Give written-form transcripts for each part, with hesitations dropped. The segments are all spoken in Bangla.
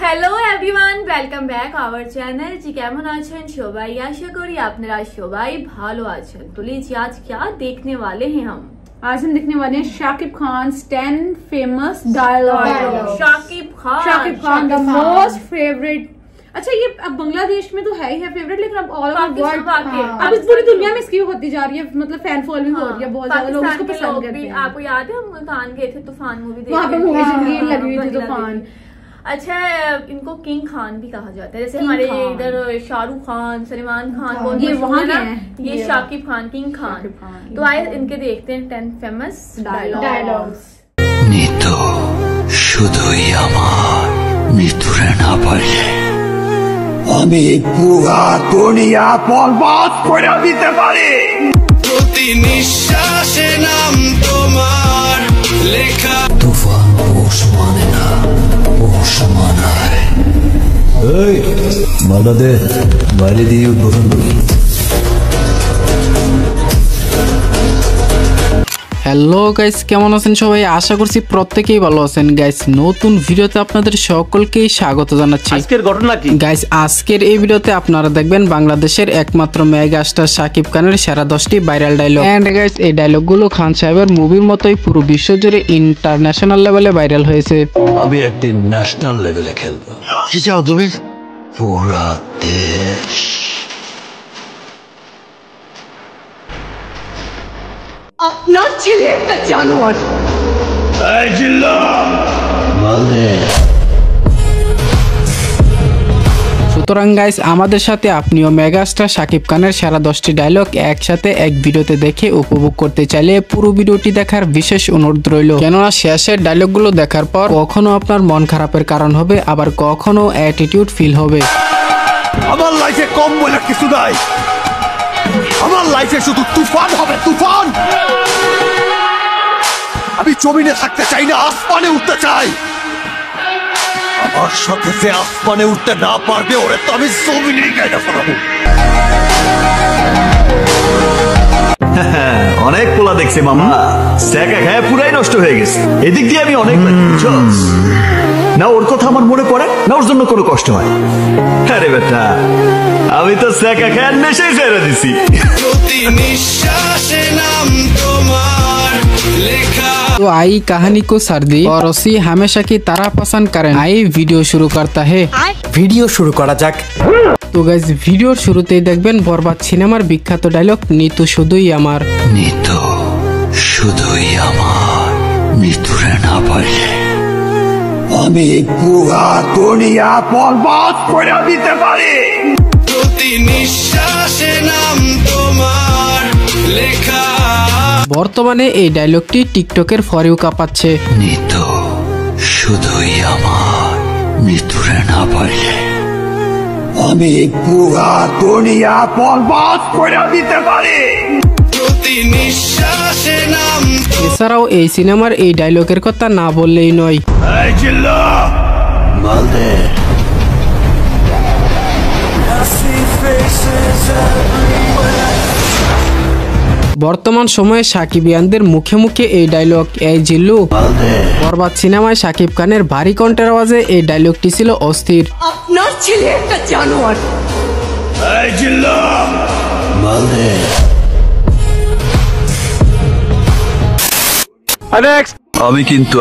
Hello everyone, welcome back our channel. जी কেমন আছেন সবাই? আশা করি আপনারা সবাই ভালো আছেন। तो लीजिए आज क्या देखने वाले हैं हम? आज हम देखने वाले हैं Shakib Khan 10 famous dialogue. Shakib Khan the most favourite. अच्छा, ये अब बांग्लादेश में तो है ही है फेवरेट, लेकिन अब ऑल ओवर वर्ल्ड अब इस पूरी दुनिया में इसकी होती जा रही है, मतलब फैन फॉलोइंग हो रही है, बहुत ज्यादा लोग इसको पसंद करते हैं। आपको याद है हम मुल्तान गए थे तूफान मूवी देखने, वहाँ पे मूवी रिलीज लगी हुई थी तूफान। अच्छा, इनको किंग खान भी कहा जाता है, जैसे हमारे इधर शाहरुख खान, सलमान खान, ये वहाँ के हैं, ये शाकिब खान, किंग खान। तो आए इनके देखते हैं 10 फेमस डायलॉग्स। নিতো শুধুই আমার মৃত্যুরে না পারলে আমি পুরা দুনিয়া বরবাদ করে দিতে পারি। প্রতি নিঃশ্বাসে নাম তোমার লেখা। তুফান পোষ মানে না, পোষ মানায়। এই মালা দে, বাইরে দিয়ে উদ্বোধন করি। হ্যালো গাইস, কেমন আছেন সবাই? আশা করছি প্রত্যেকেই ভালো আছেন। গাইস, নতুন ভিডিওতে আপনাদের সকলকেই স্বাগত জানাচ্ছি। আজকের ঘটনা কি গাইস? আজকের এই ভিডিওতে আপনারা দেখবেন বাংলাদেশের একমাত্র মেগা স্টার শাকিব খানের সেরা 10টি ভাইরাল ডায়লগ। এন্ড গাইস, এই ডায়লগগুলো খান সাহেবের মুভির মতোই পুরো বিশ্ব জুড়ে ইন্টারন্যাশনাল লেভেলে ভাইরাল হয়েছে। আমি একটি ন্যাশনাল লেভেলে খেলবো। কি চাও তুমি? পুরা দেশ। আপনার ছেলে একটা জানোয়ার। সুতরাং গাইস, আমাদের সাথে আপনিও মেগাস্টার শাকিব খানের সেরা 10টি ডায়লগ একসাথে এক ভিডিওতে দেখে উপভোগ করতে চাইলে পুরো ভিডিওটি দেখার বিশেষ অনুরোধ রইল। কেননা শেষের ডায়লগগুলো দেখার পর কখনো আপনার মন খারাপের কারণ হবে, আবার কখনো অ্যাটিটিউড ফিল হবে। আমার লাইফে কম বলে কিছু নাই, আমার লাইফে শুধু তুফান হবে, তুফান। আমি জমিনে থাকতে চাই না, আসমানে উঠতে চাই। আমার সাথে যে আসমানে উঠতে না পারবে ওরে তো আমি জমিনেই গাইতে পারবো। অনেক পোলা দেখছে মামা, স্যাকা খায় পুরাই নষ্ট হয়ে গেছে। এদিক দিয়ে আমি অনেক না ওর কথা আমার মনে পড়ে না, ওর জন্য কোনো কষ্ট হয়। আরে বেটা, আমি তো স্যাকা খায় নেশাই ছেড়ে দিছি। প্রতি নিঃশ্বাসে নাম তোমার লেখা। तो आई कहानी को सर्दी और उसी हमेशा की तरह पसंद करें। आई वीडियो शुरू करता है। ভিডিও শুরু করা যাক। তো গাইস, ভিডিওর শুরুতেই দেখবেন বরবাদ সিনেমার বিখ্যাত ডায়লগ নিতু শুধুই আমার। নিতো শুধুই আমার মৃত্যুরে না পারলে আমি পুরা দুনিয়া বরবাদ করে দিতে পারি। প্রতি নিঃশ্বাসে নাম তোমার লেখা। বর্তমানে এই ডায়লগটি টিকটকের ফরেও কাঁপাচ্ছে। নিতো শুধুই আমার মৃত্যুরে না পারলে আমি পুরা দুনিয়া বরবাদ করে দিতে পারি। প্রতি নিঃশ্বাসে নাম। এছাড়াও এই সিনেমার এই ডায়লগের কথা না বললেই নয়। এই জিল্লা মালদে। বর্তমান সময়ে সাকিবিয়ানদের মুখে মুখে এই ডায়লগ, এই জিল্লু। বরবাদ সিনেমায় শাকিব খানের ভারী কণ্ঠের আওয়াজে এই ডায়লগটি ছিল অস্থির। আপনার ছেলে একটা জানোয়ার। এই জিল্লা মালদে। আমি কিন্তু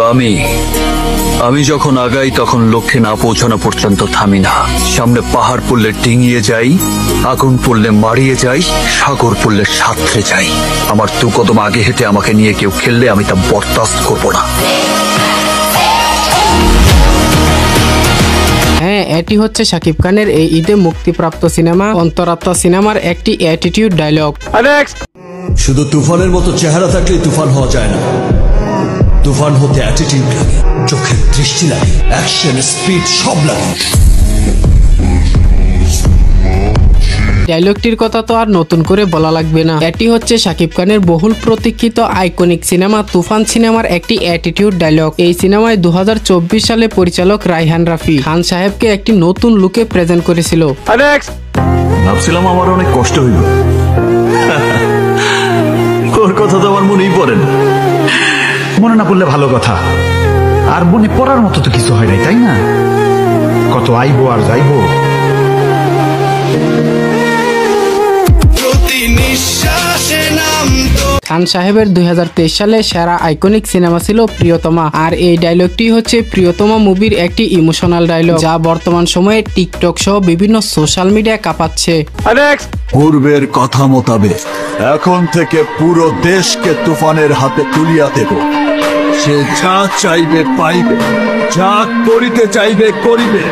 আমি যখন আগাই তখন লক্ষ্যে না পৌঁছানো পর্যন্ত থামি না। সামনে পাহাড় পড়লে ডিঙিয়ে যাই, আগুন পড়লে মারিয়ে যাই, সাগর পড়লে সাঁতরে যাই। আমার দু কদম আগে হেঁটে আমাকে নিয়ে কেউ খেললে আমি তা বরদাস্ত করবো না। হ্যাঁ, এটি হচ্ছে শাকিব খানের এই ঈদে মুক্তিপ্রাপ্ত সিনেমা অন্তরাত্মা সিনেমার একটি অ্যাটিটিউড ডায়লগ। শুধু তুফানের মতো চেহারা থাকলে তুফান হওয়া যায় না। তুফান হতে অ্যাটিটিউড লাগে, চোখের দৃষ্টি লাগে, অ্যাকশন, স্পিড সব লাগে। ডায়লগটির কথা তো আর নতুন করে বলা লাগবে না। এটি হচ্ছে শাকিব খানের বহুল প্রতীক্ষিত আইকনিক সিনেমা তুফান সিনেমার একটি অ্যাটিটিউড ডায়লগ। এই সিনেমায় 2024 সালে পরিচালক রায়হান রাফি খান সাহেবকে একটি নতুন লুকে প্রেজেন্ট করেছিল। ভাবছিলাম আমার অনেক কষ্ট হইব, ওর কথা তো আমার মনেই পড়ে না। মনে না পড়লে ভালো কথা, আর মনে পড়ার মতো তো কিছু হয় নাই, তাই না? তো আইবো আর যাইবো। খান সাহেবের 2023 সালে সেরা আইকনিক সিনেমা ছিল প্রিয়তমা, আর এই ডায়লগটি হচ্ছে প্রিয়তমা মুভির একটি ইমোশনাল ডায়লগ যা বর্তমান সময়ে টিকটক সহ বিভিন্ন সোশ্যাল মিডিয়া কাঁপাচ্ছে। পূর্বের কথা মোতাবেক এখন থেকে পুরো দেশকে তুফানের হাতে তুলিয়া দেব। সে যা চাইবে পাইবে, যা করিতে চাইবে করিবে,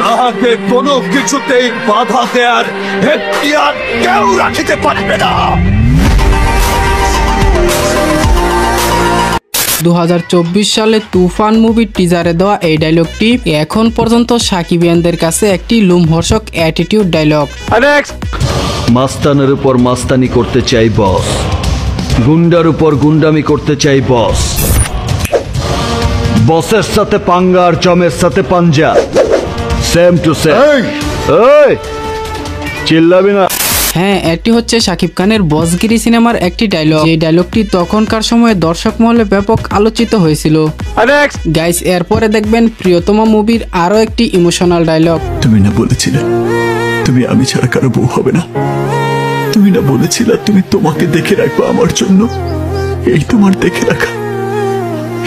তাহাকে কোনো কিছুতেই বাধা দেয়ার এখতিয়ার কেউ রাখিতে পারবে না। 2024 সালে তুফান মুভির টিজারে দেওয়া এই ডায়লগটি এখন পর্যন্ত সাকিবিয়ানদের কাছে একটি লোমহর্ষক অ্যাটিটিউড ডায়লগ। মাস্তানের উপর মাস্তানি করতে চাই বস, গুন্ডার উপর গুন্ডামি করতে চাই বস, বসের সাথে পাঙ্গা আর চমের সাথে পাঞ্জা, সেম টু সেম। এই চিল্লাবি না। হ্যাঁ, এটি হচ্ছে শাকিব খানের বসগিরি সিনেমার একটি ডায়লগ। এই ডায়লগটি তখনকার সময়ে দর্শক মহলে ব্যাপক আলোচিত হয়েছিল। গাইস, এরপরে দেখবেন প্রিয়তমা মুভির আরো একটি ইমোশনাল ডায়লগ। তুমি না বলেছিলে তুমি আমি ছাড়া কারো বউ হবে না? তুমি না বলেছিলে তুমি তোমাকে দেখে রাখবো আমার জন্য? এই তোমার দেখে রাখা,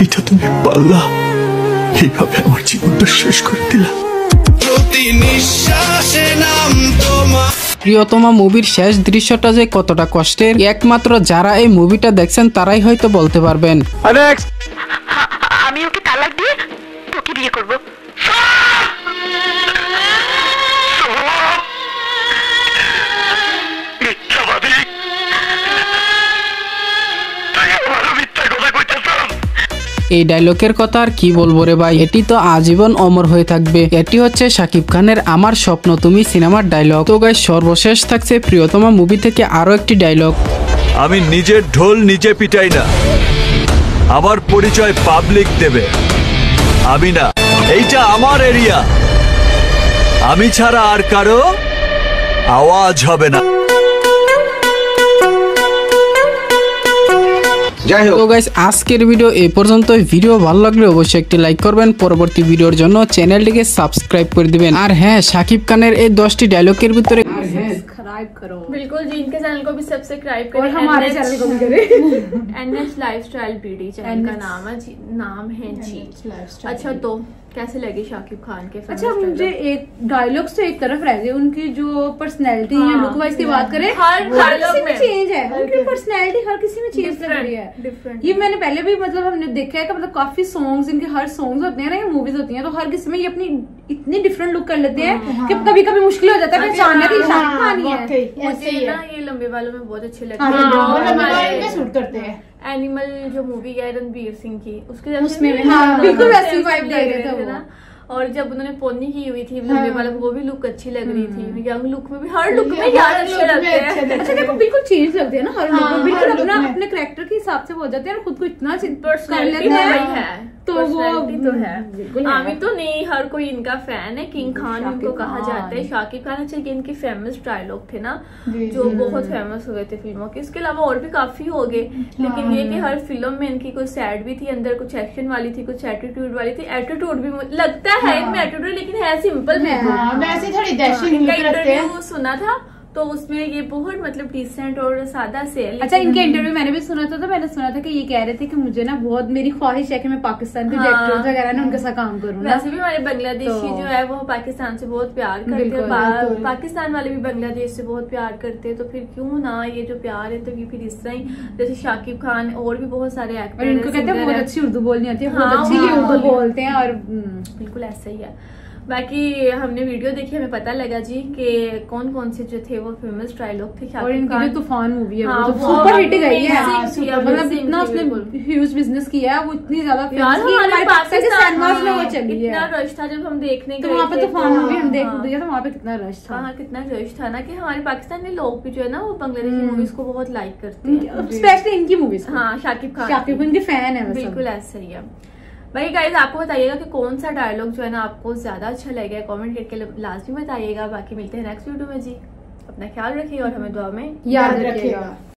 এটা তুমি পারলা। এইভাবে আমার জীবনটা শেষ করে দিলা। প্রিয়তমা মুভির শেষ দৃশ্যটা যে কতটা কষ্টের একমাত্র যারা এই মুভিটা দেখছেন তারাই হয়তো বলতে পারবেন। আমি ওকে তালাক দিয়ে তোকে বিয়ে করব। এই ডায়লগের কথা আর কি বলবো রে ভাই, এটি তো আজীবন অমর হয়ে থাকবে। এটি হচ্ছে শাকিব খানের আমার স্বপ্ন তুমি সিনেমার ডায়লগ। তো গাইস, সর্বশেষ থাকছে প্রিয়তমা মুভি থেকে আরো একটি ডায়লগ। আমি নিজের ঢোল নিজে পিটাই না, আমার পরিচয় পাবলিক দেবে। আমি না, এইটা আমার এরিয়া, আমি ছাড়া আর কারো আওয়াজ হবে না। তো গাইস, আজকের ভিডিও এই পর্যন্তই। ভিডিও ভালো লাগলে অবশ্যই একটি লাইক করবেন, পরবর্তী ভিডিওর জন্য চ্যানেলটিকে সাবস্ক্রাইব করে দিবেন। আর হ্যাঁ, শাকিব খানের এই 10টি ডায়লগের ভিতরে सब्सक्राइब करो। बिल्कुल जी, इनके चैनल को भी सब्सक्राइब करें और हमारे चैनल को भी करें। NH लाइफस्टाइल BD चैनल का नाम है जी, नाम है जी। अच्छा, तो कैसे लगे शाकिब खान के? अच्छा, मुझे एक डायलॉग से एक तरफ रह गए, उनकी जो पर्सनैलिटी है, लुक वाइज की बात करें, हर किसी में चेंज है। उनकी पर्सनैलिटी हर किसी में चेंज लग रही है। ये मैंने पहले भी मतलब हमने देखा है कि मतलब काफी सॉन्ग्स, इनके हर सॉन्ग्स होते हैं ना, ये मूवीज होती हैं, तो हर किसी में ये अपनी इतनी डिफरेंट लुक कर लेते हैं कि कभी कभी मुश्किल हो जाता है पहचानना कि शाकिब खान ही है। मुझे ना ये लंबे बालों में बहुत अच्छे लगते हैं, सूट करते हैं। एनिमल जो मूवी है रणबीर सिंह की, उसके उसमें बिल्कुल वैसी वाइब दे रहे थे ना। और जब उन्होंने पोनी की हुई थी लंबे बालों, वो भी लुक अच्छी लग रही थी। यंग लुक में भी, हर लुक में यार अच्छे लगते हैं। अच्छा देखो, बिल्कुल चेंज लगते हैं ना हर लुक में, बिल्कुल अपना अपने कैरेक्टर के हिसाब से हो जाते हैं और खुद को इतना कर लेते हैं, तो वो तो है। आमिर तो नहीं, हर कोई इनका फैन है। किंग खान इनको कहा जाता है। शाकिब खान अच्छे इनके फेमस डायलॉग थे ना, जो बहुत फेमस हुए थे फिल्मों के। इसके अलावा और भी काफी हो गए, लेकिन ये कि हर फिल्म में इनकी कुछ सैड भी थी अंदर, कुछ एक्शन वाली थी, कुछ एटीट्यूड वाली थी। एटीट्यूड भी लगता है इनमें एटीट्यूड, लेकिन है सिंपल में। वैसे थोड़ी दहशत इनका इंटरव्यू सुना था तो उसमें ये बहुत मतलब डिसेंट और सादा से। अच्छा, इनके इंटरव्यू मैंने भी सुना था, तो मैंने सुना था कि ये कह रहे थे कि मुझे ना बहुत मेरी ख्वाहिश है कि मैं पाकिस्तान के एक्टर्स वगैरह ना उनके साथ काम करूँ। वैसे भी हमारे बांग्लादेशी जो है वो पाकिस्तान से बहुत प्यार करते हैं, पाकिस्तान वाले भी बांग्लादेश से बहुत प्यार करते हैं, तो फिर क्यों ना ये जो प्यार है, तो ये फिर इस तरह ही जैसे शाकिब खान और भी बहुत सारे एक्टर, इनको कहते हैं बहुत अच्छी उर्दू बोलनी आती है, बहुत अच्छी उर्दू बोलते हैं, और बिल्कुल ऐसा ही है। बाकी हमने वीडियो देखी, हमें पता लगा जी कि कौन कौन से जो थे वो फेमस डायलॉग थे। और इनकी जो तूफान मूवी है, वो सुपर हिट गई है, मतलब इतना उसने ह्यूज बिजनेस किया है, वो इतनी ज्यादा इतना रश था जब हम देखने गए, तो वहाँ पे तूफान मूवी हम देख दिया था, वहाँ पे कितना रश था। हाँ, कितना रश था ना, कि हमारे पाकिस्तानी लोग भी जो है ना, वो बांग्लादेशी मूवीज को बहुत लाइक करते हैं, स्पेशली इनकी मूवीज। हाँ, शाकिब खान के फैन है, बिल्कुल ऐसा ही है। भाई गाइज, आपको बताइएगा कि कौन सा डायलॉग जो है ना आपको ज्यादा अच्छा लगे, कमेंट करके लाजमी बताइएगा। बाकी मिलते हैं नेक्स्ट वीडियो में जी। अपना ख्याल रखिएगा और हमें दुआ में याद रखिएगा।